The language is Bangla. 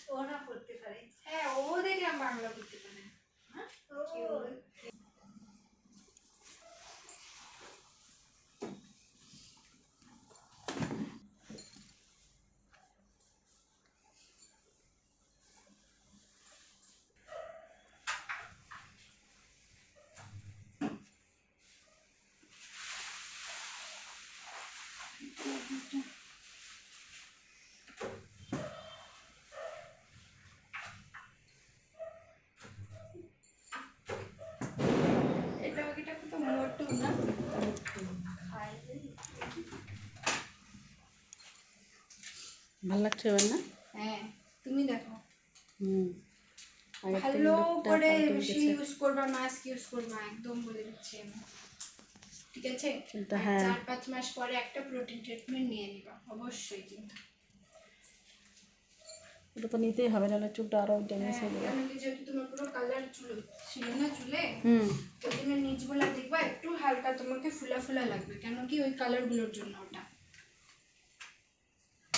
সোনা করতে পারে। হ্যাঁ ও দেখলাম বাংলা করতে পারে। হ্যাঁ এটা ওইটা কত মোটু না ভালো লাগছে এবার না? হ্যাঁ তুমি দেখো আগের থেকে ভালো লুকটা করে পাল্টে বেশি গেছে। ইউজ করবা, মাস্ক ইউজ করবা, একদম বলে দিচ্ছি আমি, ঠিক আছে? কিন্তু আর হ্যাঁ 4-5 মাস পরে একটা প্রোটিন ট্রিটমেন্ট নিয়ে নিবা অবশ্যই কিন্তু। ওটা তো নিতেই হবে, নাহলে চুলটা আরো ড্যামেজ হয়ে যাবে। কেন কি যেহেতু তোমার পুরো কালার ছিল না চুলে, ওই জন্য নিচগুলা দেখবা একটু হালকা তোমাকে ফুলা ফুলা লাগবে, কেন কি ওই কালারগুলোর জন্য ওটা।